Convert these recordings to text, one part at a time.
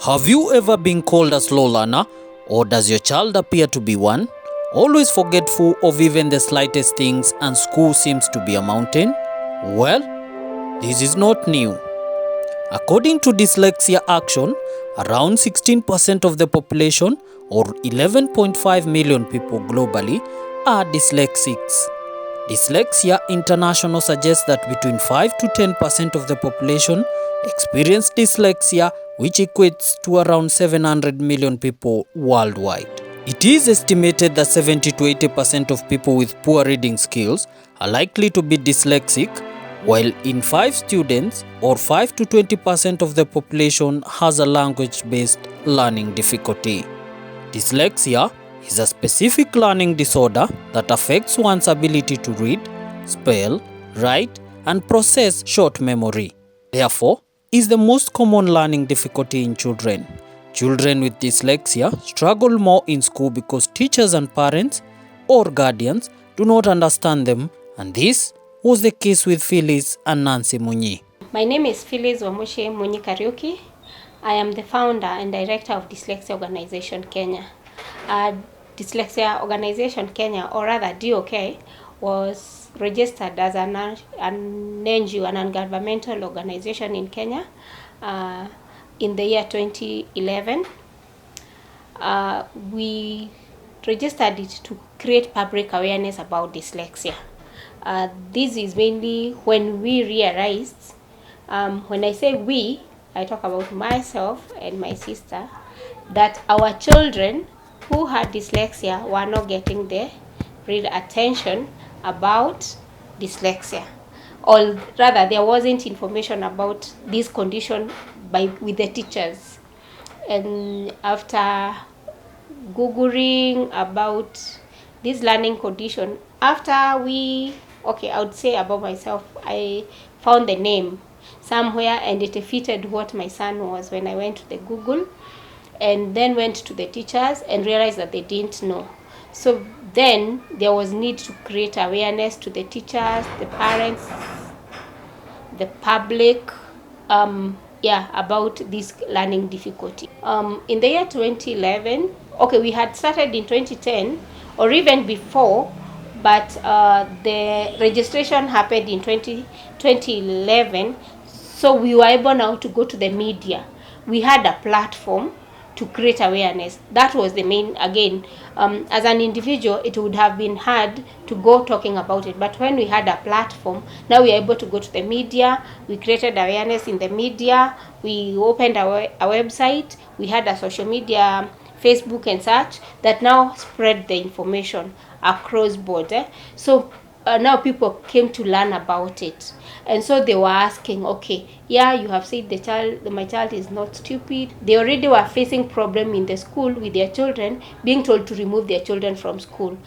Have you ever been called a slow learner, or does your child appear to be one? Always forgetful of even the slightest things and school seems to be a mountain? Well, this is not new. According to Dyslexia Action, around 16% of the population, or 11.5 million people globally, are dyslexics. Dyslexia International suggests that between 5 to 10% of the population experience dyslexia, which equates to around 700 million people worldwide. It is estimated that 70 to 80% of people with poor reading skills are likely to be dyslexic, while in 5 students, or 5 to 20% of the population has a language-based learning difficulty. Dyslexia is a specific learning disorder that affects one's ability to read, spell, write, and process short memory. Therefore, is the most common learning difficulty in children. Children with dyslexia struggle more in school because teachers and parents or guardians do not understand them, and this was the case with Phyllis and Nancy Munyi. My name is Phyllis Wamushe Munyi Kariuki. I am the founder and director of Dyslexia Organization Kenya. Dyslexia Organization Kenya, or rather DOK, was registered as an NGO, a non-governmental organization in Kenya in the year 2011. We registered it to create public awareness about dyslexia. This is mainly when we realized, when I say we, I talk about myself and my sister, that our children who had dyslexia were not getting the real attention about dyslexia, or rather there wasn't information about this condition with the teachers. And after Googling about this learning condition, after I would say about myself, I found the name somewhere and it fitted what my son was when I went to the Google, and then went to the teachers and realized that they didn't know. So then there was need to create awareness to the teachers, the parents, the public, about this learning difficulty. In the year 2011, we had started in 2010 or even before, but the registration happened in 2011, so we were able now to go to the media. We had a platform to create awareness. That was the main, again, as an individual, it would have been hard to go talking about it. But when we had a platform, now we are able to go to the media. We created awareness in the media. We opened our website. We had a social media, Facebook and such, that now spread the information across border. So now people came to learn about it. And so they were asking, you have said my child is not stupid. They already were facing problem in the school with their children, being told to remove their children from school.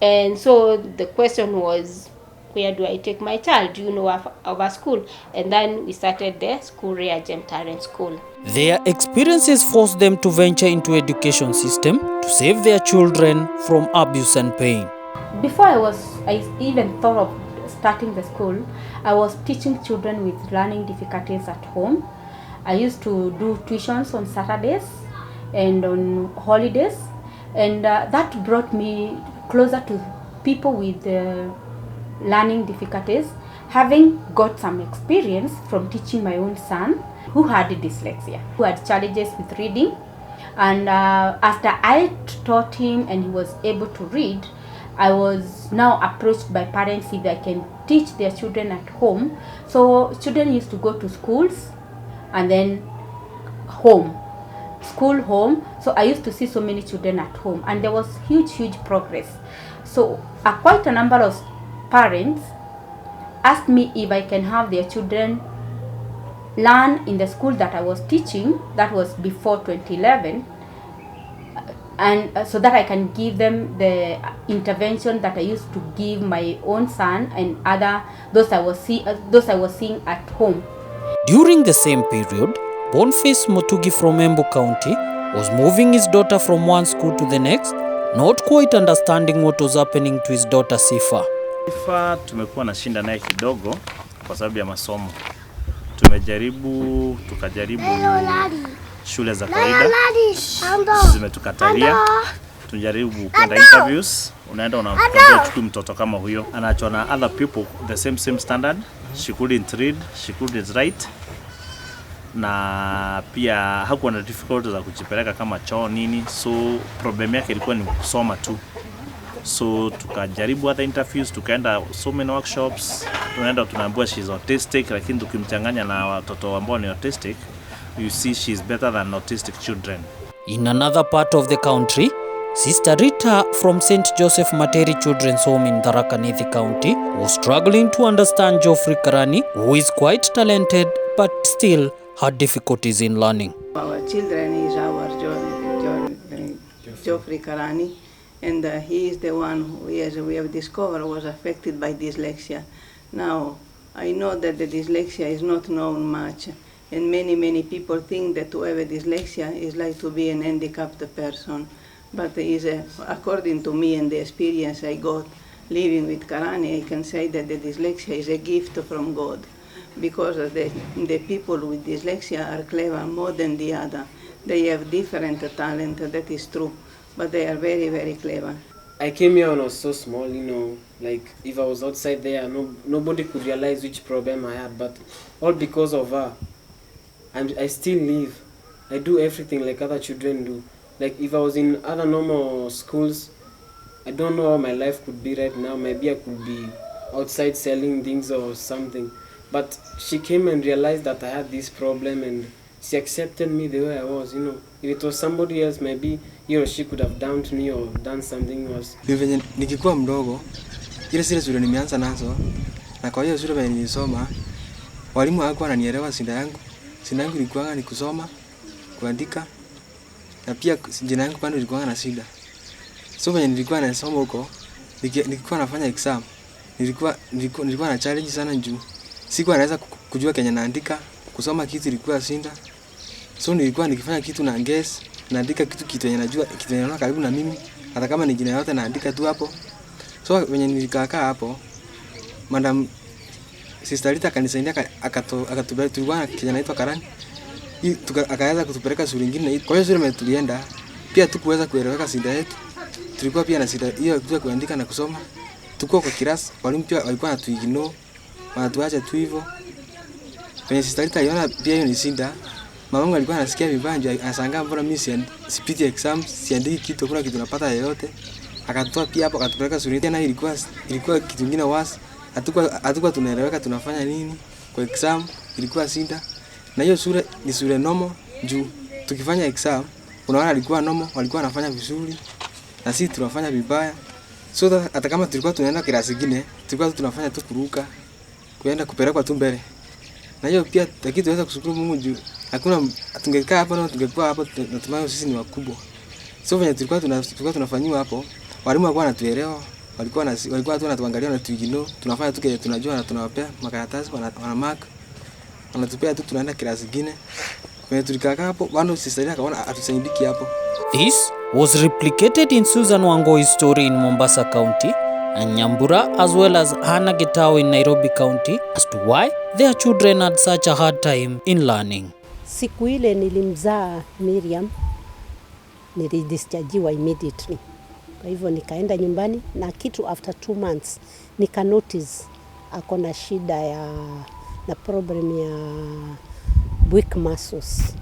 And so the question was, where do I take my child? Do you know of a school? And then we started the school Reagem Talent School. Their experiences forced them to venture into education system to save their children from abuse and pain. Before I even thought of starting the school, I was teaching children with learning difficulties at home. I used to do tuitions on Saturdays and on holidays, and that brought me closer to people with learning difficulties, having got some experience from teaching my own son who had dyslexia, who had challenges with reading. And after I taught him and he was able to read, I was now approached by parents if I can teach their children at home. So children used to go to schools and then home, school, home. So I used to see so many children at home, and there was huge progress. So quite a number of parents asked me if I can have their children learn in the school that I was teaching. That was before 2011. And so that I can give them the intervention that I used to give my own son and those I was seeing at home. During the same period, Boniface Mutugi from Embu County was moving his daughter from one school to the next, not quite understanding what was happening to his daughter Sifa. Sifa tumekuwa na shinda naye kidogo kwa sababu ya masomo. Tukajaribu shule za kawaida zimetukatalia. Tunajaribu kwenda interviews, unaenda unampeleka tu mtoto kama huyo, anaachwa na other people the same standard. She couldn't read, she couldn't write, na pia hakuwa na difficulties za kujipeleka kama choo nini, so problem yake ilikuwa ni kusoma tu. So tukajaribu other interviews, tukaenda so many workshops, tunaenda tunaambiwa she's autistic, lakini tukimchanganya na watoto ambao ni autistic, you see she's better than autistic children. In another part of the country, Sister Rita from St. Joseph Materi Children's Home in Tharaka Nithi County was struggling to understand Geoffrey Karani, who is quite talented but still had difficulties in learning. Our children is our Geoffrey Karani, and he is the one who, as we have discovered, was affected by dyslexia. Now, I know that the dyslexia is not known much, and many people think that to have a dyslexia is like to be an handicapped person. But according to me and the experience I got living with Karani, I can say that the dyslexia is a gift from God, because the people with dyslexia are clever more than the other. They have different talent, that is true, but they are very clever. I came here when I was so small, like if I was outside there, nobody could realize which problem I had, but all because of her. I still live. I do everything like other children do. Like if I was in other normal schools, I don't know how my life could be right now. Maybe I could be outside selling things or something. But she came and realized that I had this problem, and she accepted me the way I was. If it was somebody else, maybe he or she could have dumped me or done something else. Nikikuwa mdogo, ile shule nimeanza nazo, na kwa hiyo shule penye nilisoma, walimu hawakuwa wananielewa shida yangu. Shida yangu ilikuwa ni kusoma, kuandika, na pia jina yangu bado ilikuwa na shida. So when nilikuwa nasoma huko, nilikuwa nafanya exam. Nilikuwa na challenge sana juu. Sikuwa naweza kujua Kenya naandika, kusoma kitu ilikuwa shida. So nilikuwa nikifanya kitu na guess, naandika kitu yenye najua, kitu yenye naona karibu na mimi, hata kama ni jina yote naandika tu hapo. So when nilikaa hapo, Madam Sister Rita akanisaidia akatubali tulikuwa Kenya naitwa Karani. Akaanza kutupeleka shule nyingine. Kwa hiyo shule tulienda pia tukuweza kueleweka shida yetu. Tulikuwa pia na shida hiyo ya kuandika na kusoma. Tulikuwa kwa class, walimu pia walikuwa wanatuignore, wanatuacha tu hivyo. Kwenye Sister Rita aliona pia hiyo ni shida. Mamangu alikuwa anasikia vibaya, anashangaa mbona mimi sipiti exam, siandiki kitu, kuna kitu napata yoyote. Akatoa pia hapo akatupeleka shule tena, ilikuwa kitu kingine wasi. Hatukuwa tunaeleweka tunafanya nini kwa exam, ilikuwa shida. Na hiyo shule ni shule normal juu tukifanya exam unaona alikuwa normal, walikuwa wanafanya vizuri na sisi tunafanya vibaya. So hata kama tulikuwa tunaenda klasi nyingine, tulikuwa tunafanya tu kuruka, kuenda kupelekwa tu mbele. Na hiyo pia lakini tunaweza kushukuru Mungu juu hakuna tungekaa hapo na tungekuwa hapo, natumai sisi ni wakubwa. So venye tulikuwa tunafanywa hapo, walimu walikuwa wanatuelewa, walikuwa tu wanatuangalia na tuignore, tunafanya tu kile tunajua na tunawapea makaratasi wana mark. Anatupea tu tunaenda klasi nyingine. When tulikaa hapo, bado Sister akaona atusaidiki hapo. This was replicated in Susan Wangoi's story in Mombasa County and Nyambura as well as Hannah Gitao in Nairobi County as to why their children had such a hard time in learning. Siku ile nilimzaa Miriam, nilidischargiwa immediately. Kwa hivyo nikaenda nyumbani na kitu after 2 months nika notice akona shida na problem ya weak muscles.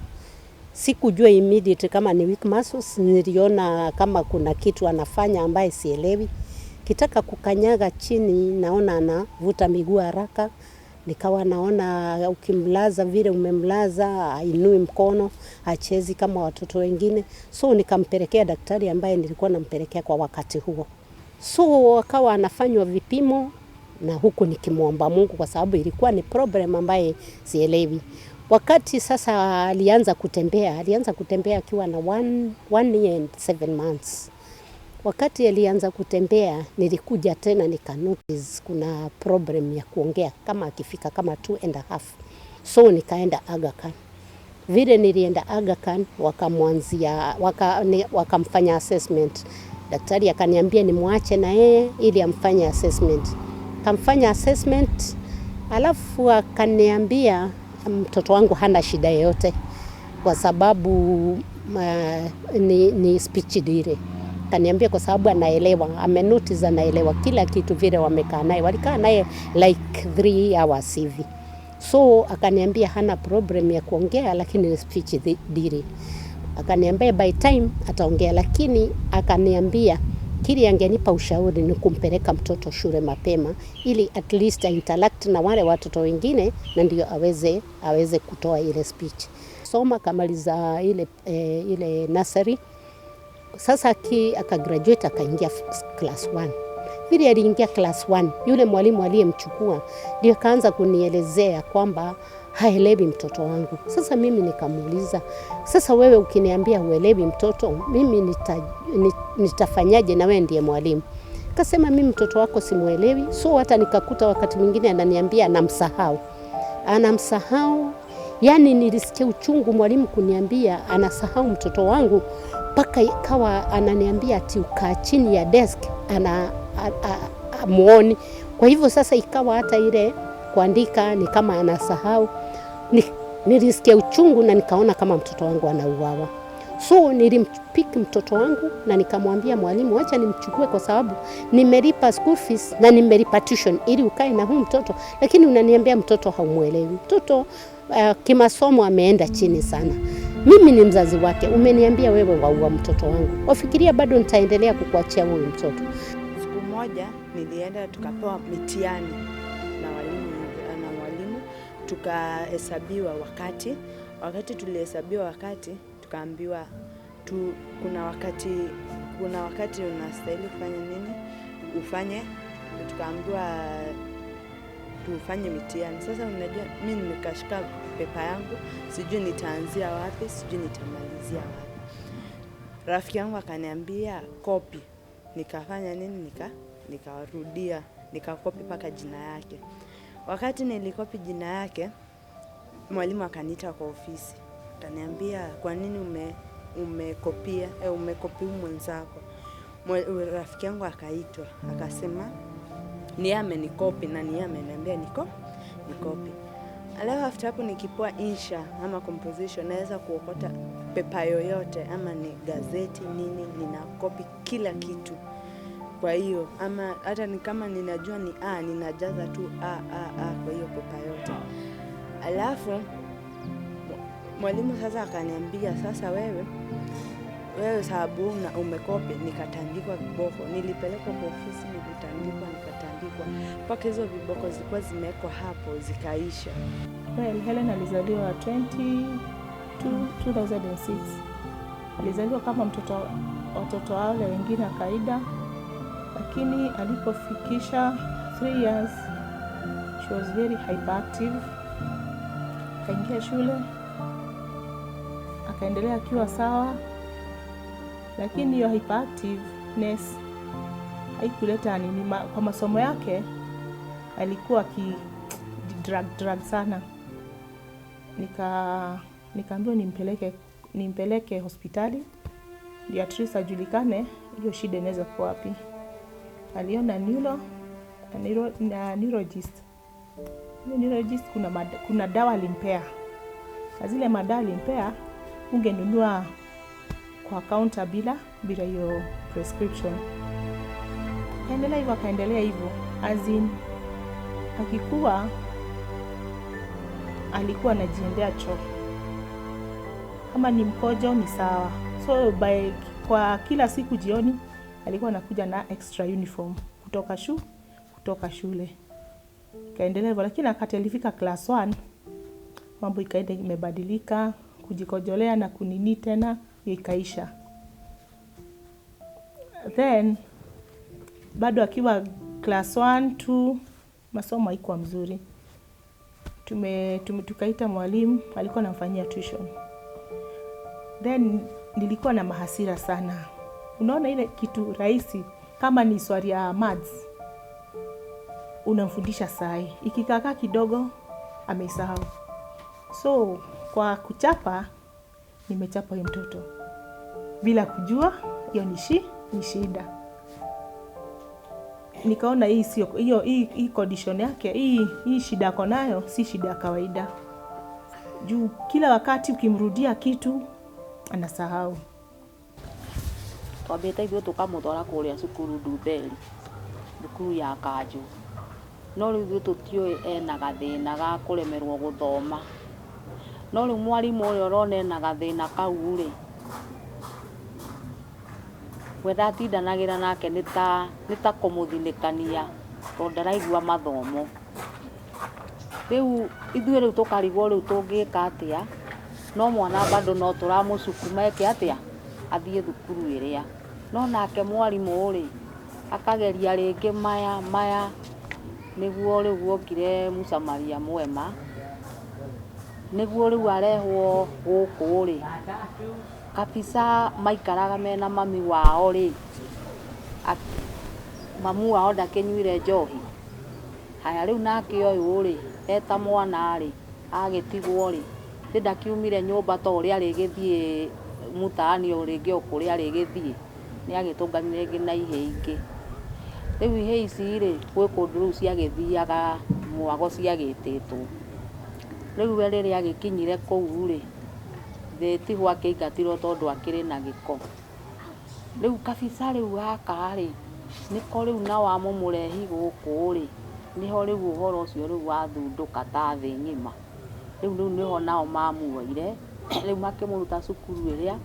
Sikujua immediate kama ni weak muscles, niliona kama kuna kitu anafanya ambaye sielewi. Kitaka kukanyaga chini naona anavuta miguu haraka. Nikawa naona ukimlaza vile umemlaza, ainui mkono, hachezi kama watoto wengine. So nikampelekea daktari ambaye nilikuwa nampelekea kwa wakati huo. So wakawa anafanywa vipimo na huku nikimuomba Mungu kwa sababu ilikuwa ni problem ambaye sielewi. Wakati sasa alianza kutembea akiwa na 1 year and 7 months. Wakati alianza kutembea nilikuja tena nika notice kuna problem ya kuongea kama akifika kama 2.5. So nikaenda Aga Khan. Vile nilienda Aga Khan wakamfanya assessment. Daktari akaniambia nimwache na yeye ili amfanye assessment. Kamfanya assessment alafu akaniambia mtoto wangu hana shida yoyote. kwa sababu ni speech delay. Kaniambia kwa sababu anaelewa, amenotice anaelewa kila kitu vile wamekaa naye. Walikaa naye like 3 hours hivi. So akaniambia hana problem ya kuongea, lakini ni speech delay. Akaniambia by time ataongea, lakini akaniambia kile angenipa ushauri ni kumpeleka mtoto shule mapema ili at least interact na wale watoto wengine na ndio aweze kutoa ile speech. Soma kamaliza ile nursery. Sasa akagraduate akaingia class 1. Vile aliingia class 1, yule mwalimu aliyemchukua ndio kaanza kunielezea kwamba haelewi mtoto wangu. Sasa mimi nikamuuliza, sasa wewe ukiniambia huelewi mtoto, mimi nitafanyaje na wewe ndiye mwalimu? Akasema mimi mtoto wako simuelewi. So hata nikakuta wakati mwingine ananiambia anamsahau. Yani nilisikia uchungu mwalimu kuniambia anasahau mtoto wangu, mpaka ikawa ananiambia ati ukaa chini ya desk muoni. Kwa hivyo sasa ikawa hata ile kuandika ni kama anasahau. Nilisikia uchungu na nikaona kama mtoto wangu anauawa. So nilimpiki mtoto wangu na nikamwambia mwalimu, acha nimchukue kwa sababu nimelipa school fees na nimelipa tuition ili ukae na huyu mtoto, lakini unaniambia mtoto haumuelewi. Mtoto kimasomo ameenda chini sana. Mimi ni mzazi wake, umeniambia wewe waua mtoto wangu. Wafikiria bado nitaendelea kukuachia huyu mtoto. Siku moja nilienda tukapewa mitihani na mwalimu tukahesabiwa wakati tulihesabiwa wakati tukaambiwa kuna wakati unastahili kufanya nini ufanye, tukaambiwa tufanye mitihani. Sasa unajua mimi nimekashika pepa yangu, sijui nitaanzia wapi, sijui nitamalizia wapi. Rafiki yangu akaniambia copy. Nikafanya nini, nikarudia, nikakopi paka jina yake. Wakati nilikopi jina yake, mwalimu akaniita kwa ofisi. Akaniambia kwa nini umekopi mwenzako? Rafiki yangu akaitwa, akasema ni yeye amenikopi na ni yeye ameniambia nikopi. Alafu after hapo nikipoa insha ama composition naweza kuokota pepa yoyote ama ni gazeti nini, ninakopi kila kitu. Kwa hiyo ama hata ni kama ninajua ni ninajaza tu kwa hiyo pepa yote. Alafu mwalimu sasa akaniambia, sasa wewe sababu umekopi, nikatandikwa viboko. Nilipelekwa kwa ofisi, nikatandikwa mpaka hizo viboko zilikuwa zimewekwa hapo zikaisha. Well, Helen alizaliwa 2006. Alizaliwa kama watoto wale wengine wa kawaida, lakini alipofikisha 3 years she was very hyperactive. Akaingia shule, akaendelea akiwa sawa, lakini hiyo hyperactiveness haikuleta nini kwa masomo yake. Alikuwa drug sana. Nikaambiwa nimpeleke hospitali ndio at least ajulikane hiyo shida inaweza kuwa wapi. Aliona neurologist. Neurologist kuna dawa alimpea. Na zile madawa alimpea ungenunua kwa counter bila hiyo prescription. Akaendelea hivyo. Akikuwa alikuwa anajiendea choo. Kama ni mkojo ni sawa. So kwa kila siku jioni alikuwa anakuja na extra uniform kutoka shule. Kaendelea hivyo, lakini akatilifika class 1 mambo ikaenda imebadilika, kujikojolea na kunini tena ikaisha. Then bado akiwa class 1 2 masomo haikuwa mzuri. Tukaita mwalimu, alikuwa anamfanyia tuition. Then nilikuwa na mahasira sana. Unaona ile kitu rahisi kama ni swali ya maths unamfundisha sai, ikikaa kidogo amesahau. So kwa kuchapa nimechapa huyo mtoto bila kujua hiyo ni shida. Nikaona hii sio hii condition yake, hii shida yako nayo si shida ya kawaida. Juu kila wakati ukimrudia kitu anasahau. Twambĩte ithuĩ tũkamũtwara kũrĩa cukuru Ndumberi, thukuru ya Kanjũ. No rĩu ithuĩ tũtiũĩ ena gathĩna ga kũremerwo gũthoma. No rĩu mwarimũ ũrĩa ũrona ena gathĩna kau-rĩ, we ndatindanagĩra nake nĩ ta kũmũthinĩkania tondũ ndaraigua mathomo. Rĩu ithuĩ rĩu tũkarigwo rĩu tũngĩka atĩa, no mwana bado no tũramũcukuma eke atĩa athiĩ thukuru ĩrĩa. No nake mwarimũ-rĩ akageria rĩngĩ maya nĩguo rĩu guokire mũcamaria mwema, nĩguo rĩu arehwo gũkũ-rĩ, kabisa maikaraga mena mami wao-rĩ, mamu wao ndakĩnyuire njohi. Haya rĩu nake ũyũ-rĩ eta mwana-rĩ agĩtigwo-rĩ, ndakiumire nyũmba ta ũrĩa arĩgĩthiĩ mũtaani o rĩngĩ o kũrĩa arĩgĩthiĩ, nĩ agĩtũnganire rĩngĩ na ihĩ ingĩ. Rĩu ihĩ ici-rĩ gwĩ kũndũ rĩu ciagĩthiaga mwago ciagĩtĩtwo. Rĩu we rĩrĩa agĩkinyire kũu-rĩ, tigwo akĩingatirwo tondũ akĩrĩ na gĩko. Rĩu kabisa rĩu gaka-rĩ nĩko rĩu na wamũmũrehi gũkũ-rĩ, niho rĩu ũhoro ũcio rĩu wathundũka ta thĩ ng'ima. Rĩu niho nao mamuoire, rĩu makĩmũruta cukuru ĩrĩa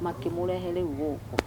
makĩmũrehe rĩu gũkũ.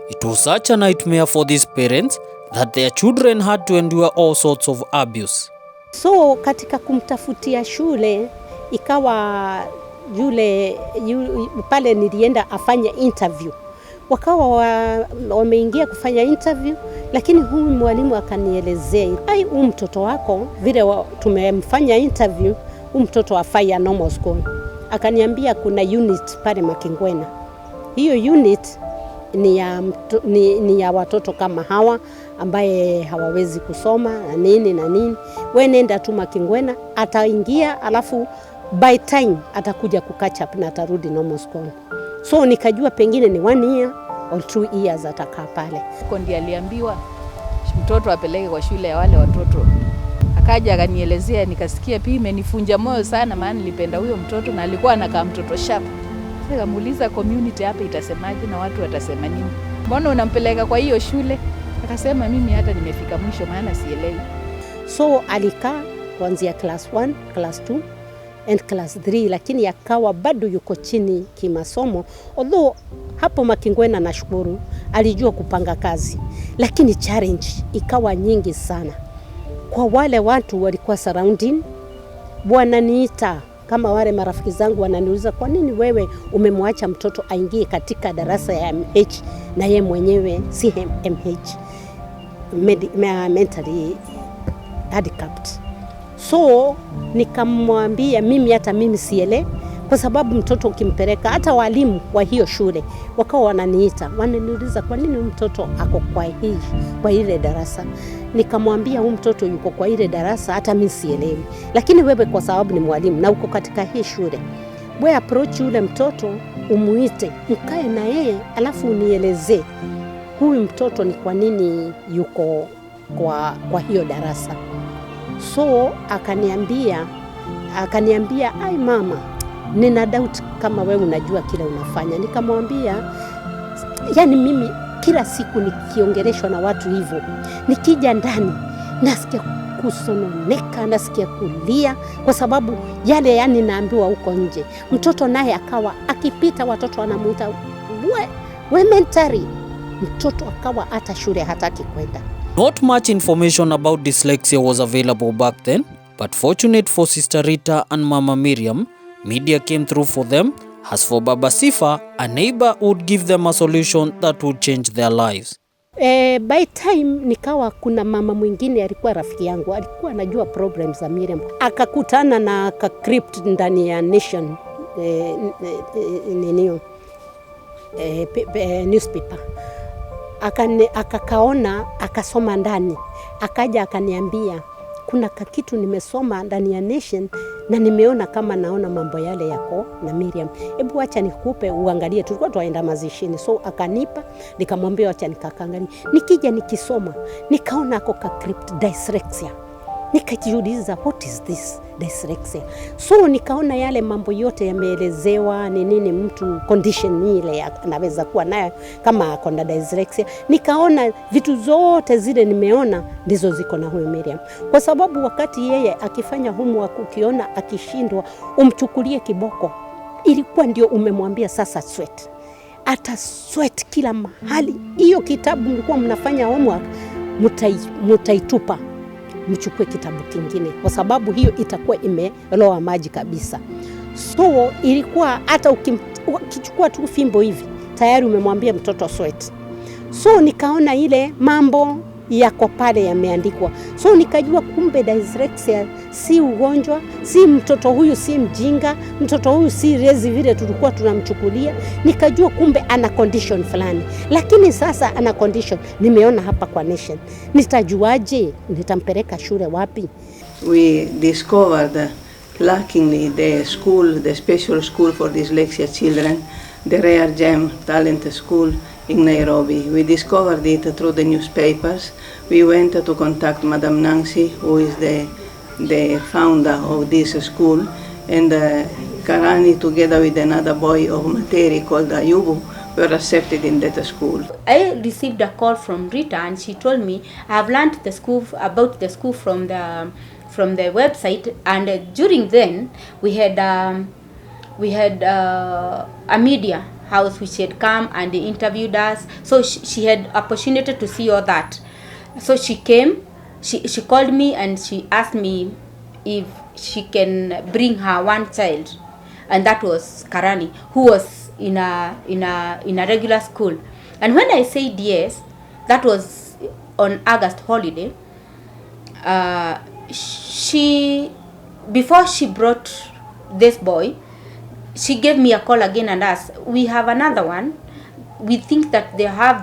It was such a nightmare for these parents that their children had to endure all sorts of abuse. So katika kumtafutia shule ikawa yule pale nilienda afanye interview. Wakawa wameingia kufanya interview, lakini huyu mwalimu akanielezea, mtoto wako vile tumemfanya interview, mtoto afai normal school. Akaniambia kuna unit pale Makingwena. Hiyo unit ni ya watoto kama hawa ambaye hawawezi kusoma na nini. Wewe nenda tu Makingwena, ataingia alafu by time atakuja kukatch up na atarudi normal school. So nikajua pengine ni 1 year or 2 years atakaa pale. Ndiye aliambiwa mtoto apeleke kwa shule ya wale watoto. Akaja akanielezea, nikasikia pia imenifunja moyo sana, maana nilipenda huyo mtoto na alikuwa anakaa mtoto sharp. Nikamuuliza community hapa itasemaje na watu watasema nini? Mbona unampeleka kwa hiyo shule? Akasema mimi hata nimefika mwisho maana sielewi. So alikaa kuanzia class 1, class 2 and class 3, lakini akawa bado yuko chini kimasomo. Although hapo Makingwena nashukuru alijua kupanga kazi, lakini challenge ikawa nyingi sana. Kwa wale watu walikuwa surrounding, wananiita kama wale marafiki zangu wananiuliza, kwa nini wewe umemwacha mtoto aingie katika darasa ya MH na ye mwenyewe si MH, mentally handicapped. So nikamwambia hata mimi siele, kwa sababu mtoto ukimpeleka, hata walimu wa hiyo shule wakawa wananiita, wananiuliza kwa nini mtoto ako kwa ile darasa. Nikamwambia mtoto yuko kwa ile darasa hata mimi sielewi, lakini wewe kwa sababu ni mwalimu na uko katika hii shule, wewe approach yule mtoto, umuite, mkae na yeye, alafu unielezee huyu mtoto ni kwa nini yuko kwa hiyo darasa. So akaniambia ai mama, nina doubt kama wewe unajua kile unafanya. Nikamwambia yani mimi kila siku nikiongeleshwa na watu hivyo, nikija ndani nasikia kusononeka, nasikia kulia, kwa sababu yale naambiwa huko nje. Mtoto naye akawa akipita watoto wanamuita we mentally, mtoto akawa hata shule hataki kwenda. Not much information about dyslexia was available back then, but fortunate for Sister Rita and Mama Miriam, media came through for them. As for Baba Sifa, a neighbor would give them a solution that would change their lives. By time nikawa kuna mama mwingine alikuwa rafiki yangu, alikuwa anajua problems za Miriam. Akakutana na crypt ndani ya Nation newspaper. Akakaona, akasoma ndani, akaja akaniambia kuna kitu nimesoma ndani ya Nation na nimeona kama naona mambo yale yako na Miriam. Hebu acha nikupe uangalie. Tulikuwa tuaenda mazishini, so akanipa, nikamwambia acha nikaangalie. Nikija nikisoma nikaona ako ka crypt dyslexia. Nikajiuliza what is this dyslexia? So nikaona yale mambo yote yameelezewa ni nini mtu condition ile anaweza kuwa nayo kama ako na dyslexia. Nikaona vitu zote zile nimeona ndizo ziko na huyo Miriam. Kwa sababu wakati yeye akifanya homework ukiona akishindwa umchukulie kiboko, ilikuwa ndio umemwambia sasa sweat. Ata sweat kila mahali. Hiyo kitabu mlikuwa mnafanya homework mutaitupa. Mchukue kitabu kingine kwa sababu hiyo itakuwa imeloa maji kabisa. So ilikuwa hata ukichukua tu fimbo hivi tayari umemwambia mtoto sweat. So nikaona ile mambo yako pale yameandikwa. So nikajua kumbe dyslexia si ugonjwa, si mtoto huyu si mjinga, mtoto huyu si rezi vile tulikuwa tunamchukulia. Nikajua kumbe ana condition fulani. Lakini sasa ana condition nimeona hapa kwa Nation. Nitajuaje? Nitampeleka shule wapi? We discovered luckily the special school for dyslexia children, the Rare Gem Talent School in Nairobi. We discovered it through the newspapers. We went to contact Madam Nancy, who is the founder of this school, and Karani, together with another boy of Materi called Ayubu, were accepted in that school. I received a call from Rita, and she told me I have learned about the school from the website, and during then we had a media house which had come and they interviewed us, so she had opportunity to see all that. So she came, she called me and she asked me if she can bring her one child, and that was Karani, who was in a regular school. And when I said yes, that was on August holiday. Before she brought this boy, she gave me a call again and asked, we have another one. We think that they have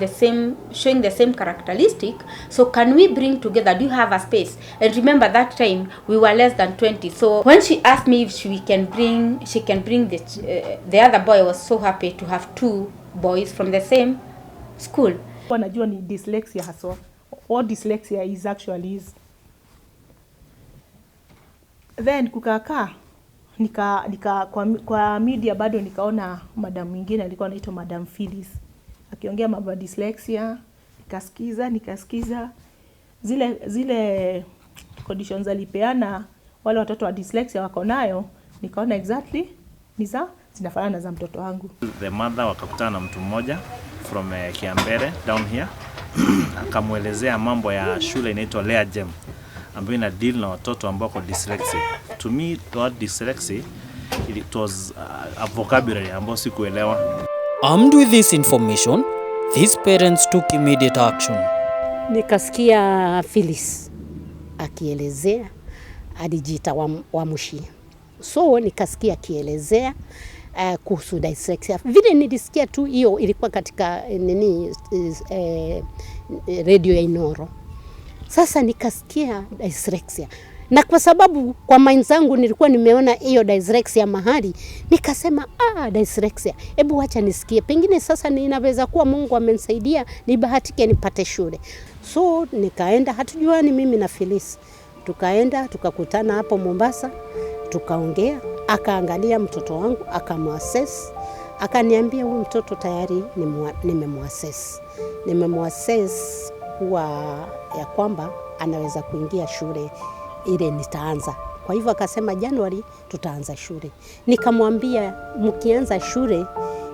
showing the same characteristic. So can we bring together? Do you have a space? And remember that time we were less than 20. So when she asked me if she can bring the other boy, I was so happy to have two boys from the same school. Najua ni dyslexia haswa. What dyslexia is actually is. Then kukakaa kwa media bado nikaona madam mwingine alikuwa anaitwa Madam Phyllis akiongea mambo ya dyslexia. Nikasikiza zile conditions alipeana wale watoto wa dyslexia wako nayo, nikaona exactly zinafanana za mtoto wangu. The mother wakakutana na mtu mmoja from Kiambere down here akamuelezea mambo ya shule inaitwa Rare Gem ambayo ina deal na watoto ambao wako dyslexia. To me, the word dyslexia, it was a vocabulary ambao sikuelewa. Armed with this information, these parents took immediate action. Nikasikia Phyllis akielezea, alijiita wa Mushi. So nikasikia akielezea kuhusu dyslexia. Vile nilisikia tu hiyo ilikuwa katika radio ya Inoro. Sasa nikasikia dyslexia. Na kwa sababu kwa mind zangu nilikuwa nimeona hiyo dyslexia mahali, nikasema dyslexia, hebu acha nisikie. Pengine sasa ninaweza kuwa Mungu amenisaidia nibahatike nipate shule. So nikaenda, hatujuani mimi na Phyllis. Tukaenda, tukakutana hapo Mombasa, tukaongea, akaangalia mtoto wangu, akamuassess, akaniambia huyu mtoto tayari nimemuassess. Nimemuassess kuwa ya kwamba anaweza kuingia shule ile nitaanza. Kwa hivyo akasema Januari tutaanza shule. Nikamwambia mkianza shule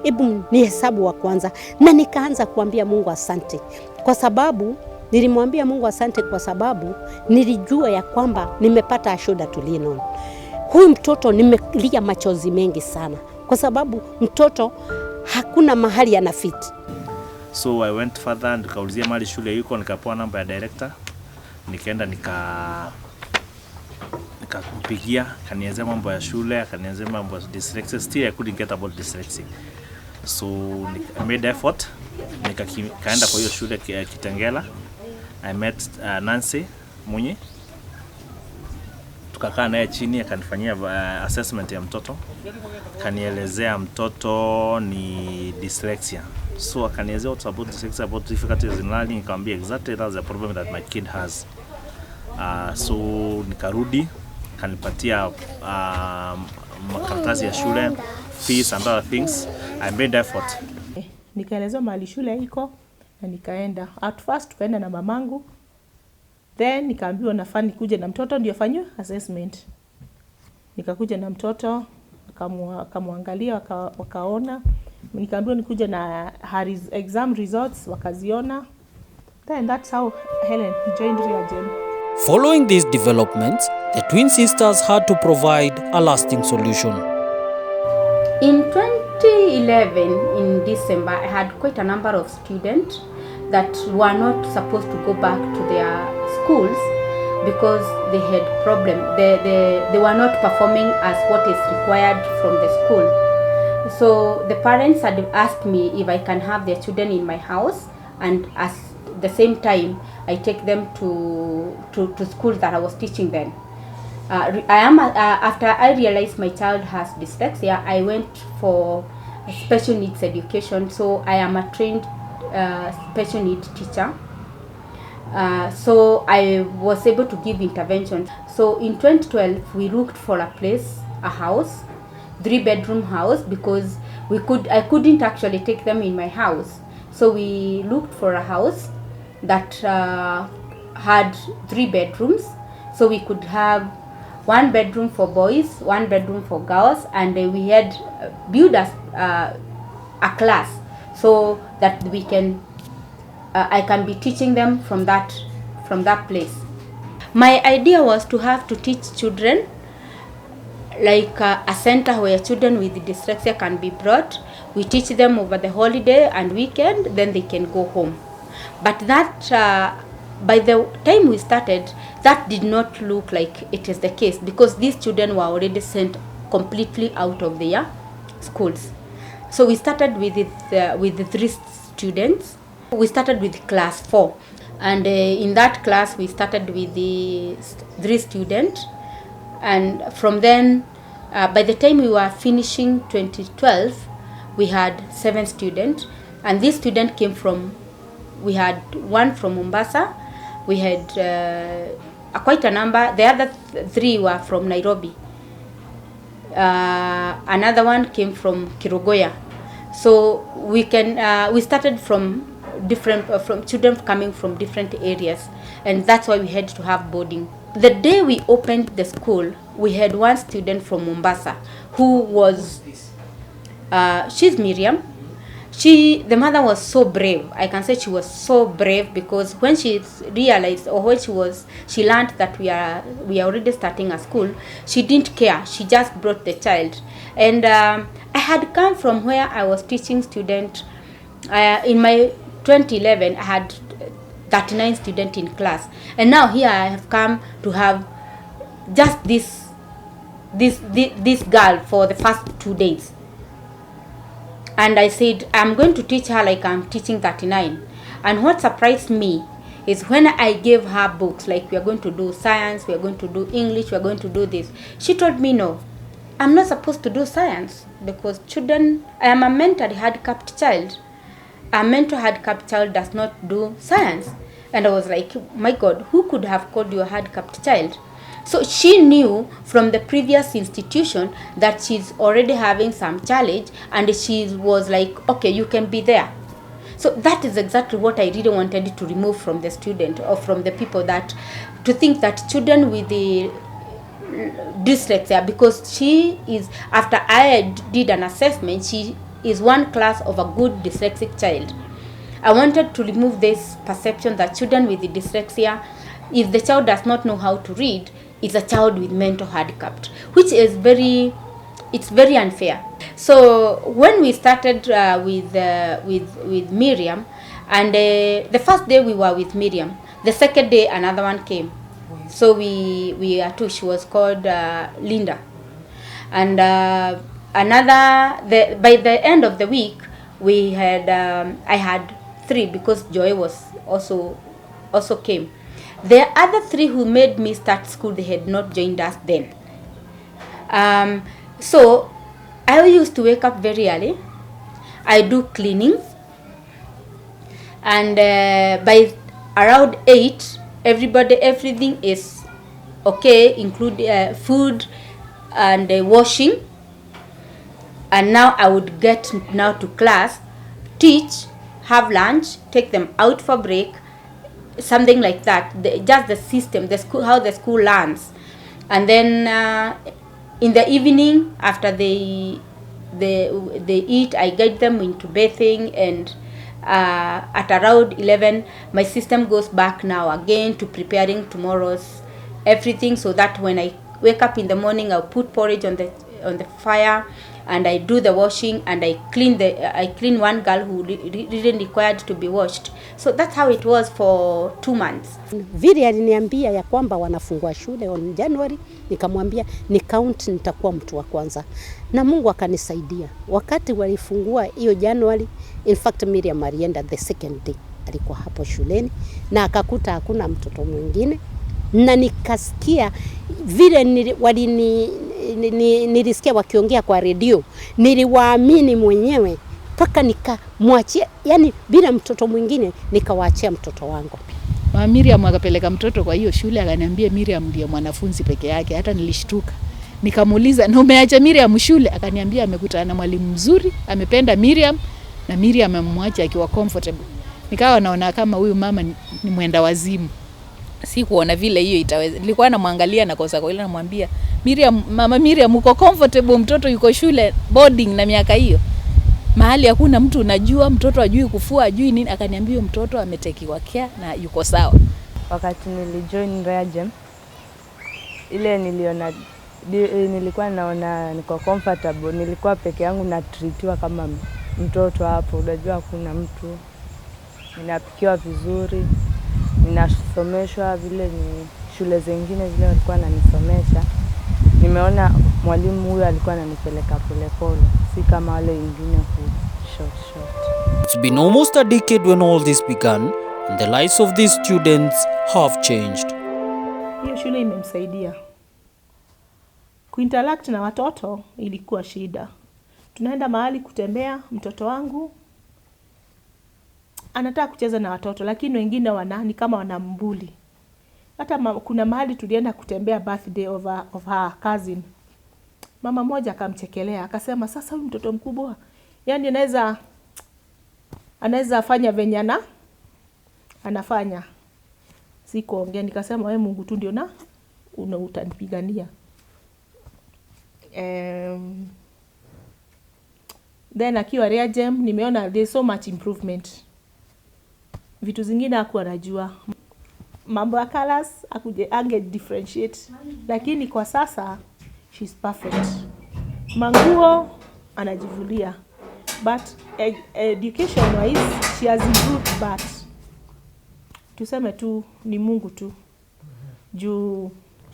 hebu ni hesabu wa kwanza, na nikaanza kuambia Mungu asante. Kwa sababu nilimwambia Mungu asante kwa sababu nilijua ya kwamba nimepata ashuda tulino. Huyu mtoto nimelia machozi mengi sana kwa sababu mtoto hakuna mahali anafiti. So I went further, nikaulizia mahali shule yuko, nikapewa namba ya director. Nikaenda Nikampigia, kanielezea mambo ya shule, kanielezea mambo ya dyslexia. Still I couldn't get about dyslexia. So I made effort, nikaenda kwa hiyo shule Kitengela. I met Nancy Munyi, tukakaa naye chini, akanifanyia assessment ya mtoto, kanielezea mtoto ni dyslexia. So akanielezea what's about dyslexia, about difficulties in learning. Nikamwambia exactly that's the problem that my kid has. So nikarudi, kanipatia makaratasi ya shule, fees and other things. I made effort. Nikaelezwa mahali shule iko na nikaenda. At first tukaenda na mamangu. Then nikaambiwa nafaa nikuje na mtoto ndio afanywe assessment. Nikakuja na mtoto, akamwangalia, wakaona. Nikaambiwa nikuje na her exam results, wakaziona. Then that's how Helen joined Reagen. Following these developments, the twin sisters had to provide a lasting solution. In 2011, in December, I had quite a number of students that were not supposed to go back to their schools because they had problems. They were not performing as what is required from the school. So the parents had asked me if I can have their children in my house, and at the same time, I take them to schools that I was teaching them. After I realized my child has dyslexia, I went for special needs education. So I am a trained special needs teacher. So I was able to give intervention. So in 2012, we looked for a place, a house, 3-bedroom house, because I couldn't actually take them in my house. So we looked for a house that had 3 bedrooms, so we could have 1 bedroom for boys, 1 bedroom for girls, and we had built a class so that we can I can be teaching them from that place. My idea was to teach children like a center where children with dyslexia can be brought. We teach them over the holiday and weekend, then they can go home. But that by the time we started, that did not look like it is the case, because these children were already sent completely out of their schools. So we started with the 3 students. We started with class 4, and in that class we started with the 3 students, and from then by the time we were finishing 2012, we had 7 students, and this student came from, we had 1 from Mombasa, we had quite a number. The other 3 were from Nairobi. Another one came from Kirogoya. So we started from from children coming from different areas, and that's why we had to have boarding. The day we opened the school, we had 1 student from Mombasa who was she's Miriam. The mother was so brave. I can say she was so brave, because when she realized, or when she learned that we are already starting a school, she didn't care. She just brought the child. And I had come from where I was teaching students. In my 2011, I had 39 students in class, and now here I have come to have just this girl for the first 2 days. And I said, I'm going to teach her like I'm teaching 39. And what surprised me is when I gave her books, like we are going to do science, we are going to do English, we are going to do this, she told me, no, I'm not supposed to do science, because children, I am a mentally handicapped child. A mental handicapped child does not do science. And I was like, my God, who could have called you a handicapped child? So she knew from the previous institution that she's already having some challenge, and she was like, okay, you can be there. So that is exactly what I really wanted to remove from the student, or from the people, that to think that children with the dyslexia, because she is, after I did an assessment, she is 1 class of a good dyslexic child. I wanted to remove this perception that children with the dyslexia, if the child does not know how to read, is a child with mental handicap, which is very unfair. So when we started with Miriam, and the first day we were with Miriam, the second day another one came. So we are two. She was called Linda. And by the end of the week, we had I had 3 because Joy was also came. The other 3 who made me start school, they had not joined us then. So I used to wake up very early. I do cleaning, and by around 8, everything is okay, include food and washing. And now I would get now to class, teach, have lunch, take them out for break, something like that. Just the system, the school, how the school learns. And then in the evening, after they eat, I guide them into bathing, and at around 11, my system goes back now again to preparing tomorrow's everything, so that when I wake up in the morning, I'll put porridge on the fire, and I do the washing, and I clean one girl who didn't required to be washed. So that's how it was for 2 months. Vile aliniambia ya kwamba wanafungua shule on January, nikamwambia ni count, nitakuwa mtu wa kwanza. Na Mungu akanisaidia. Wakati walifungua hiyo January, in fact Miriam alienda the second day. Alikuwa hapo shuleni na akakuta hakuna mtoto mwingine, na nikasikia vile nilisikia wakiongea kwa redio, niliwaamini mwenyewe mpaka nikamwachia, yani bila mtoto mwingine nikawaachia mtoto wangu. Miriam akapeleka mtoto kwa hiyo shule, akaniambia Miriam ndiye mwanafunzi peke yake. Hata nilishtuka. Nikamuuliza, "Na umeacha Miriam shule?" Akaniambia amekutana na mwalimu mzuri, amependa Miriam, na Miriam amemwacha akiwa comfortable. Nikawa naona kama huyu mama ni mwenda wazimu. Sikuona vile hiyo itaweza. Nilikuwa namwangalia na kosa kwa ile namwambia, Mama Miriam uko comfortable, mtoto yuko shule boarding na miaka hiyo. Mahali hakuna mtu unajua, mtoto ajui kufua, ajui nini. Akaniambia mtoto ametekiwa care na yuko sawa. Wakati nilijoin Reagem, ile nilikuwa naona niko comfortable, nilikuwa peke yangu na treatiwa kama mtoto hapo. Unajua hakuna mtu, ninapikiwa vizuri, ninasomeshwa vile ni shule zingine vile walikuwa wananisomesha. Nimeona mwalimu huyu alikuwa ananipeleka polepole, si kama wale wengine short. It's been almost a decade when all this began, and the lives of these students have changed. Hiyo shule imemsaidia kuinteract na watoto. Ilikuwa shida, tunaenda mahali kutembea, mtoto wangu anataka kucheza na watoto, lakini wengine ni kama wanambuli. Hata kuna mahali tulienda kutembea birthday of her cousin. Mama moja akamchekelea, akasema sasa huyu mtoto mkubwa, yani anaweza fanya venyana anafanya. Sikuongea, nikasema wewe Mungu tu ndio utanipigania. Then akiwa Reagem nimeona there's so much improvement. Vitu zingine hakuwa anajua. Mambo ya colors ange differentiate, lakini kwa sasa she's perfect. Manguo anajivulia, but education wise she has improved, but tuseme tu ni Mungu tu. Juu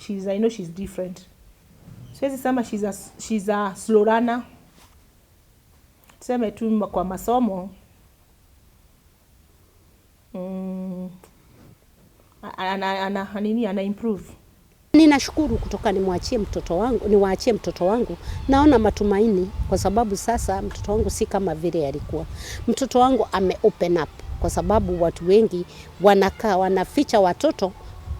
I know she's different. Siwezi sema she's a slow runner. Tuseme tu kwa masomo ana improve. Ninashukuru kutoka niwaachie mtoto wangu. Naona matumaini kwa sababu sasa mtoto wangu si kama vile alikuwa. Mtoto wangu open up kwa sababu watu wengi wanaficha watoto,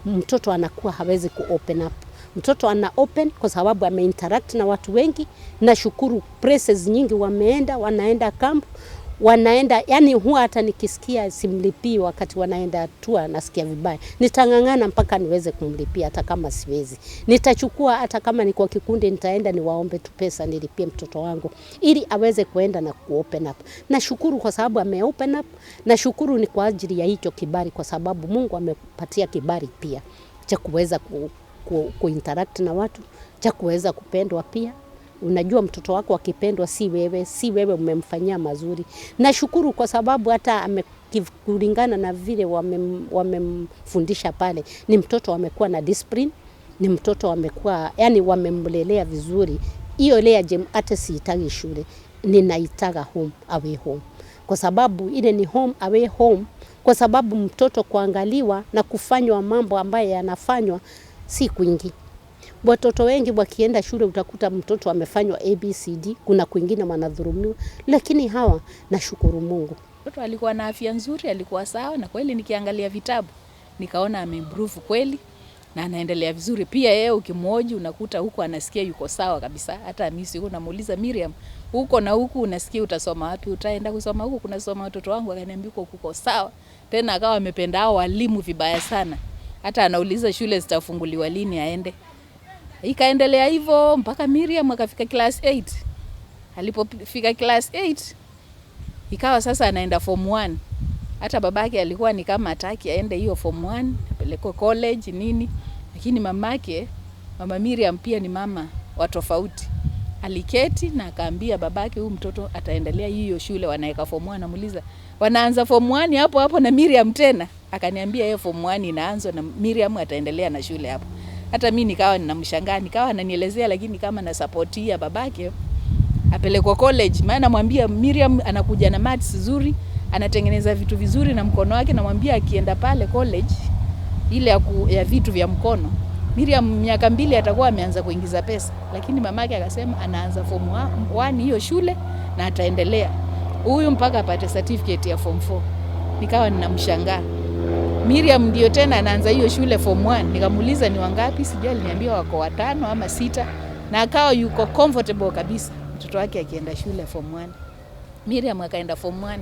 mtoto anakuwa hawezi open up. Mtoto ana open kwa sababu interact na watu wengi. Nashukuru places nyingi wanaenda camp, yani huwa hata nikisikia simlipii wakati wanaenda tour nasikia vibaya. Nitangangana mpaka niweze kumlipia hata kama siwezi. Nitachukua hata kama ni kwa kikundi, nitaenda niwaombe tu pesa nilipie mtoto wangu ili aweze kuenda na open up. Nashukuru kwa sababu open up. Nashukuru ni kwa ajili ya hicho kibali, kwa sababu Mungu amepatia kibali pia cha kuweza kuinteract na watu, cha kuweza kupendwa pia. Unajua mtoto wako akipendwa si wewe umemfanyia mazuri. Nashukuru kwa sababu hata kulingana na vile wamemfundisha pale, ni mtoto amekuwa na discipline, ni mtoto amekuwa, yani wamemlelea vizuri. Hiyo lea hata siitagi shule, ninaitaga home away home. Kwa sababu ile ni home away home, kwa sababu mtoto kuangaliwa na kufanywa mambo ambayo yanafanywa si kwingi. Watoto wengi wakienda shule utakuta mtoto amefanywa ABCD, kuna kwingine wanadhulumiwa, lakini hawa nashukuru Mungu. Mtoto alikuwa na afya nzuri, alikuwa sawa, na kweli nikiangalia vitabu nikaona ameimprove kweli na anaendelea vizuri. Pia yeye ukimhoji unakuta huko anasikia yuko sawa kabisa. Hata mimi siku namuuliza Miriam, huko na huku unasikia utasoma wapi? Utaenda kusoma huko? Kuna soma watoto wangu, akaniambia huko sawa. Tena akawa amependa hao walimu vibaya sana. Hata anauliza shule zitafunguliwa lini aende. Ikaendelea hivyo mpaka Miriam akafika class 8. Alipofika class 8 ikawa sasa anaenda form 1. Hata babake alikuwa ni kama hataki aende hiyo form 1, apelekwe college nini. Lakini mama Miriam pia ni mama wa tofauti. Aliketi na akaambia babake huyu mtoto ataendelea hiyo shule wanaeka form 1. Namuuliza, wanaanza form 1 hapo na Miriam tena? Akaniambia yeye form 1 inaanza na Miriam ataendelea na shule hapo. Hata mimi nikawa ninamshangaa, nikawa ananielezea, lakini kama na support ya babake apelekwe college. Maana namwambia Miriam anakuja na maths nzuri, anatengeneza vitu vizuri na mkono wake. Namwambia akienda pale college ile ya vitu vya mkono, Miriam miaka 2 atakuwa ameanza kuingiza pesa. Lakini mamake akasema anaanza form 1 hiyo shule na ataendelea huyu mpaka apate certificate ya form 4. Nikawa ninamshangaa. Miriam ndio tena anaanza hiyo shule form 1. Nikamuuliza ni wangapi, sijui, aliniambia wako 5 ama 6, na akawa yuko comfortable kabisa mtoto wake akienda shule form 1. Miriam akaenda form 1.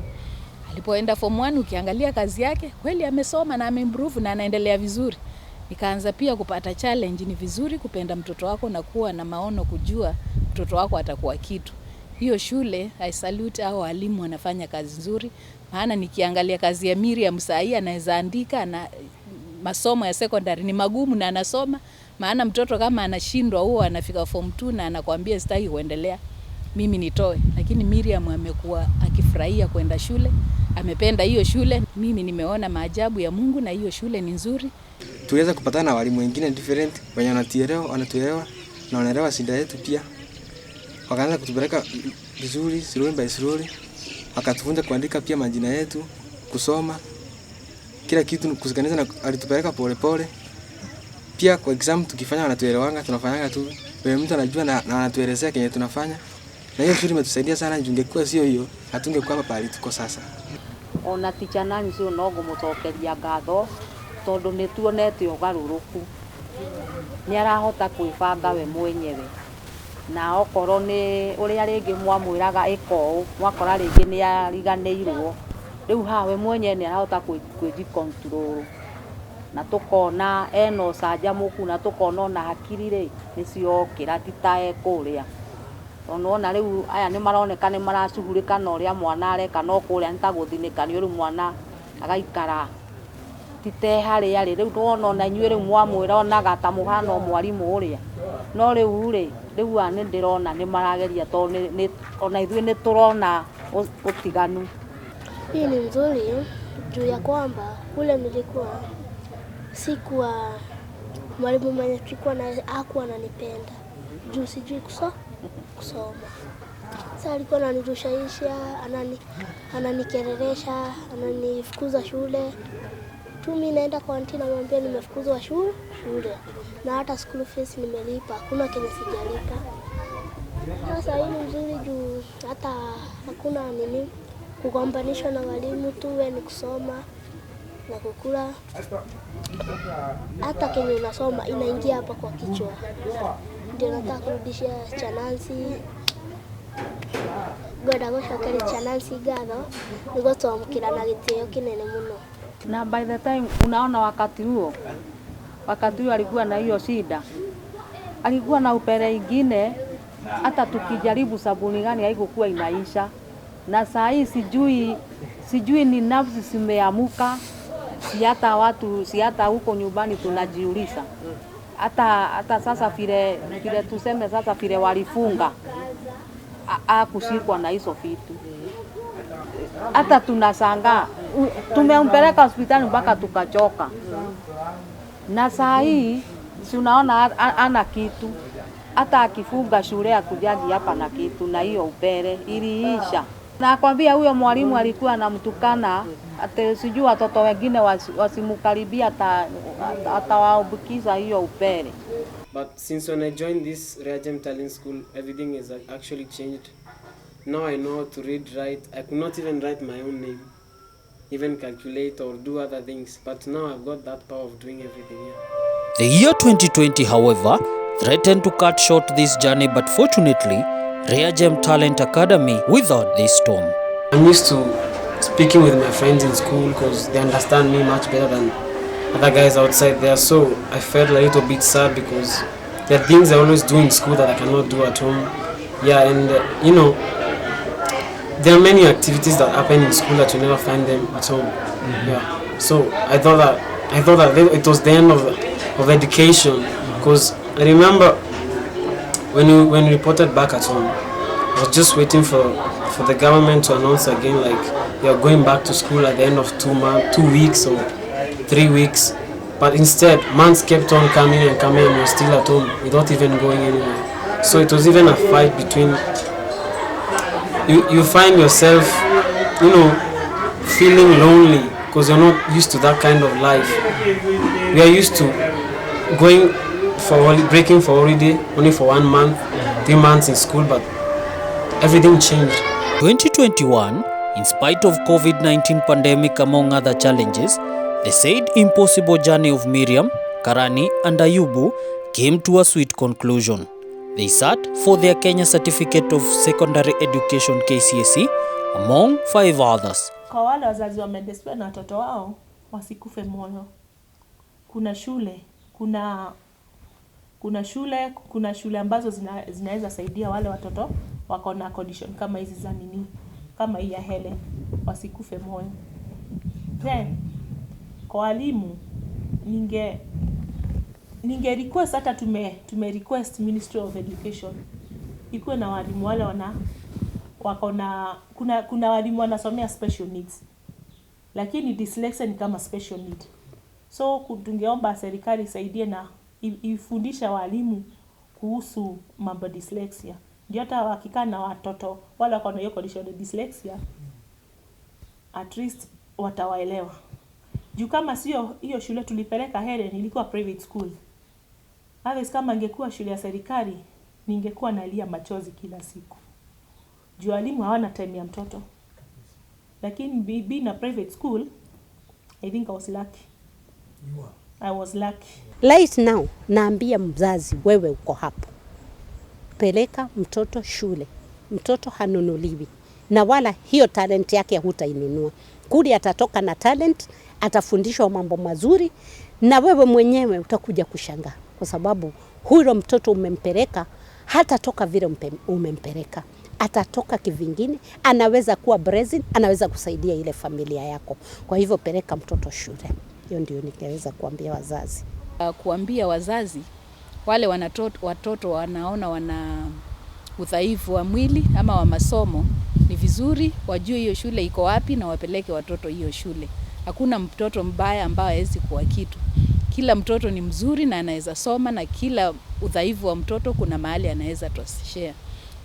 Alipoenda form 1 ukiangalia kazi yake kweli amesoma na ameimprove na anaendelea vizuri. Nikaanza pia kupata challenge, ni vizuri kupenda mtoto wako na kuwa na maono, kujua mtoto wako atakuwa kitu. Hiyo shule I salute hao walimu, wanafanya kazi nzuri. Maana nikiangalia kazi ya Miriam saa hii anaweza andika, na masomo ya secondary ni magumu na anasoma. Maana mtoto kama anashindwa huo anafika form 2 na anakuambia sitaki kuendelea, mimi nitoe. Lakini Miriam amekuwa akifurahia kwenda shule, amependa hiyo shule. Mimi nimeona maajabu ya Mungu na hiyo shule ni nzuri. Tuweza kupatana na walimu wengine different wenye wanatuelewa na wanaelewa shida yetu pia. Wakaanza kutupeleka vizuri, slowly by slowly. Akatufunza kuandika pia majina yetu, kusoma, kila kitu kusikaniza, na alitupeleka pole pole. Pia kwa exam tukifanya wanatuelewanga, tunafanyanga tu. Wewe mtu anajua na anatuelezea kenye tunafanya. Na hiyo shule imetusaidia sana, ingekuwa sio hiyo hatungekuwa hapa pale tuko sasa. Ona ticha nani sio nogo mucokeria ngatho tondu ni tuonete ugaruruku. Ni arahota kwibanga we mwenyewe. Na okorwo ni uria ringi mwamwiraga iko mwakora ringi ni ariganirwo, riu hawe mwenyewe ni arahota kwiji control, na tukona eno canjamuku, na tukona na hakiri ri nicio kira titae kuria. Ona riu aya ni maroneka ni maracugurika na uria mwana areka, no kuria nitaguthinika ni uri mwana agaikara tite hari ari. Riu tuona inyuĩ riu mwamwira onaga ta muhana mwarimu uria, no riu riu ani ndirona ni marageria to ni ona ithuĩ ni turona utiganu. Hii ni nzuri juu ya kwamba kule nilikuwa sikuwa mwalimu mwenye tulikuwa na hakuwa ananipenda juu sijui kusoma. Sasa alikuwa ananirushaisha, ananikereresha, ananifukuza shule. Tu mimi naenda kwa auntie namwambia nimefukuzwa shule na hata school fees nimelipa, hakuna kenye sijalipa. Sasa hii ni nzuri juu hata hakuna nini kugombanishwa na walimu, tuwe ni kusoma na kukula. Hata kenye unasoma inaingia hapa kwa kichwa. Ndio nataka kurudisha chanansi. Goda gocokeri chanansi gatho niguo twamukira na gitio kinene muno. Na by the time unaona wakati huo alikuwa na hiyo shida, alikuwa na upere ingine, hata tukijaribu sabuni gani haikuwa inaisha. Na saa hii sijui ni nafsi zimeamuka, si hata huko nyumbani tunajiuliza. hata sasa vile tuseme sasa vile walifunga akushikwa na hizo vitu, hata tunashangaa tumempeleka hospitali mpaka tukachoka, na saa hii si unaona ana kitu, hata akifunga shule akujagi hapa na kitu, na hiyo upere iliisha. Nakwambia huyo mwalimu alikuwa anamtukana, ate sijui watoto wengine wasimukaribia atawaambukiza hiyo upere. But since when I joined this Reagem Talent School, everything is actually changed. Now I know how to read, write. I could not even write my own name, even calculate or do other things. But now I've got that power of doing everything here. The year 2020, however, threatened to cut short this journey, but fortunately, Reagem Talent Academy weathered this storm. I'm used to speaking with my friends in school because they understand me much better than other guys outside there. So I felt a little bit sad because there are things I always do in school that I cannot do at home. Yeah, and you know, there are many activities that happen in school that you never find them at home. Yeah. So I thought that it was the end of education, because I remember when we reported back at home, I was just waiting for the government to announce again, like, you're going back to school at the end of 2 weeks or 3 weeks. But instead, months kept on coming and you're still at home without even going anywhere. So it was even a fight between, you find yourself, you know, feeling lonely because you're not used to that kind of life. We are used to going breaking for holiday only for 1 month, 3 months in school, but everything changed. 2021, in spite of COVID-19 pandemic among other challenges, the said impossible journey of Miriam, Karani and Ayubu came to a sweet conclusion. They sat for their Kenya Certificate of Secondary Education KCSE among 5 others. Kwa wale wazazi wamedesperate na watoto wao, wasikufe moyo. Kuna shule ambazo zinaweza saidia wale watoto wako na condition kama hizi za nini, kama hii ya Helen, wasikufe moyo. Then kwa walimu ninge request, hata tume request Ministry of Education ikuwe na walimu wale wako na kuna walimu wanasomea special needs, lakini dyslexia ni kama special need. So tungeomba serikali isaidie na ifundisha walimu kuhusu mambo dyslexia, ndio hata wakikaa na watoto wala wako na hiyo condition ya dyslexia, at least watawaelewa. Juu kama sio hiyo shule tulipeleka Helen ilikuwa private school. Hata kama ingekuwa shule ya serikali, ningekuwa nalia machozi kila siku. Juu walimu hawana time ya mtoto. Lakini being a private school, I think I was lucky. I was lucky. Right now, naambia mzazi, wewe uko hapo, peleka mtoto shule. Mtoto hanunuliwi, na wala hiyo talent yake hutainunua. Kuli atatoka na talent, atafundishwa mambo mazuri, na wewe mwenyewe utakuja kushangaa, kwa sababu huyo mtoto umempeleka hata toka vile umempeleka, atatoka kivingine, anaweza kuwa brazen, anaweza kusaidia ile familia yako. Kwa hivyo peleka mtoto shule. Hiyo ndio nikaweza kuambia wazazi. Kuambia wazazi wale watoto wanaona wana udhaifu wa mwili ama wa masomo, ni vizuri wajue hiyo shule iko wapi na wapeleke watoto hiyo shule. Hakuna mtoto mbaya ambaye hawezi kuwa kitu. Kila mtoto ni mzuri na anaweza soma, na kila udhaifu wa mtoto kuna mahali anaweza share.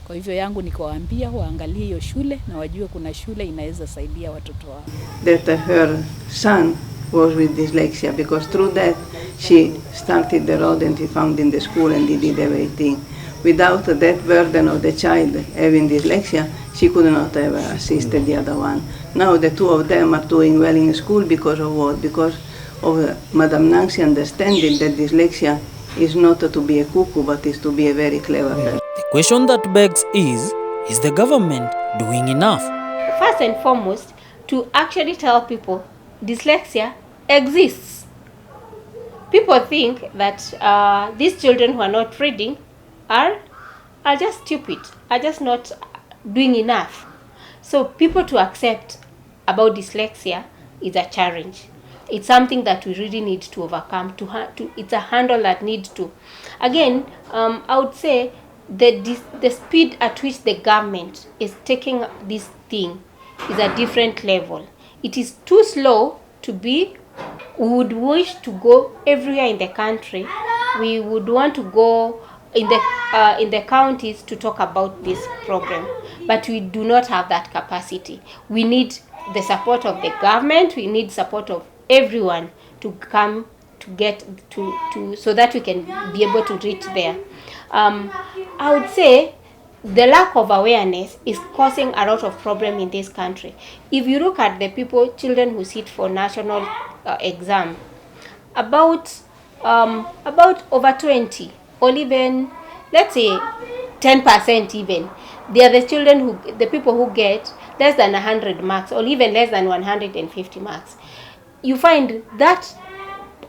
Kwa hivyo yangu ni kuwaambia waangalie hiyo shule na wajue kuna shule inaweza saidia watoto wao. That her son was with dyslexia, because through that she started the road and he found in the school and he did everything. Without that burden of the child having dyslexia, she could not have assisted the other one. Now the two of them are doing well in school because of what? Because of Madam Nancy understanding that dyslexia is not to be a cuckoo, but is to be a very clever person. The question that begs is the government doing enough? First and foremost, to actually tell people dyslexia exists. People think that these children who are not reading are just stupid, are just not doing enough. So people to accept about dyslexia is a challenge. It's something that we really need to overcome. It's a handle that needs to. Again, I would say the speed at which the government is taking this thing is a different level. It is too slow to be. We would wish to go everywhere in the country. We would want to go in the counties to talk about this program, but we do not have that capacity. We need the support of the government. We need support of everyone to come to get to so that we can be able to reach there. I would say the lack of awareness is causing a lot of problem in this country. If you look at the children who sit for national exam, about over 20, or even let's say 10% even, they are the people who get less than 100 marks or even less than 150 marks. You find that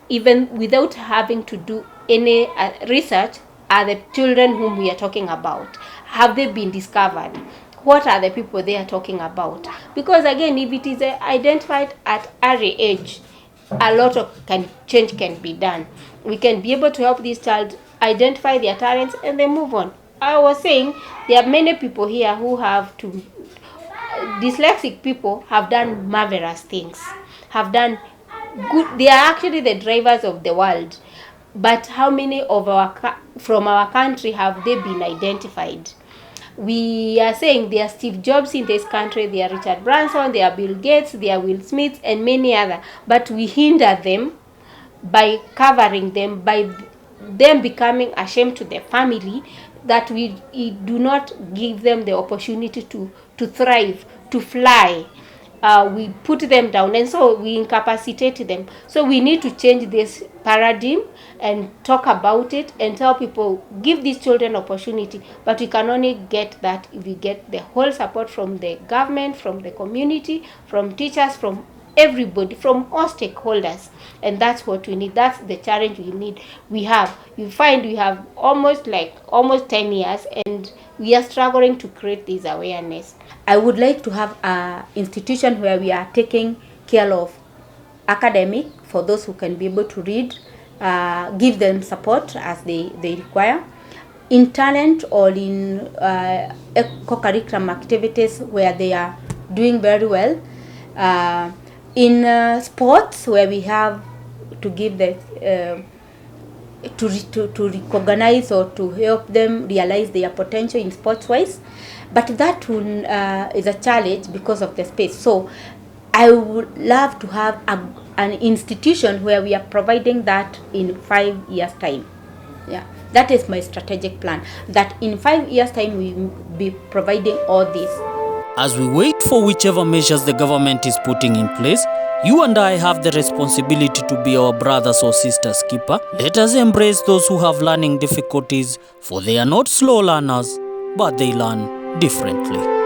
even without having to do any research, are the children whom we are talking about. Have they been discovered? What are the people they are talking about? Because again, if it is identified at early age, a lot of change can be done. We can be able to help this child identify their talents and then move on. I was saying there are many people here who have to. Dyslexic people have done marvelous things, have done good. They are actually the drivers of the world. But how many of from our country have they been identified? We are saying there are Steve Jobs in this country, there are Richard Branson, there are Bill Gates, there are Will Smith, and many other. But we hinder them by covering them, by them becoming ashamed to their family, that we do not give them the opportunity to thrive, to fly. We put them down, and so we incapacitate them. So we need to change this paradigm and talk about it and tell people, give these children opportunity. But we can only get that if we get the whole support from the government, from the community, from teachers, from everybody, from all stakeholders. And that's what we need. That's the challenge we need. You find we have almost 10 years, and we are struggling to create this awareness. I would like to have an institution where we are taking care of academic for those who can be able to read, give them support as they require. In talent or in co-curriculum activities where they are doing very well. In sports where we have to give the to recognize or to help them realize their potential in sports wise, but that one is a challenge because of the space. So I would love to have an institution where we are providing that in 5 years time. Yeah, that is my strategic plan, that in 5 years time we will be providing all this. As we wait for whichever measures the government is putting in place, you and I have the responsibility to be our brothers or sisters' keeper. Let us embrace those who have learning difficulties, for they are not slow learners, but they learn differently.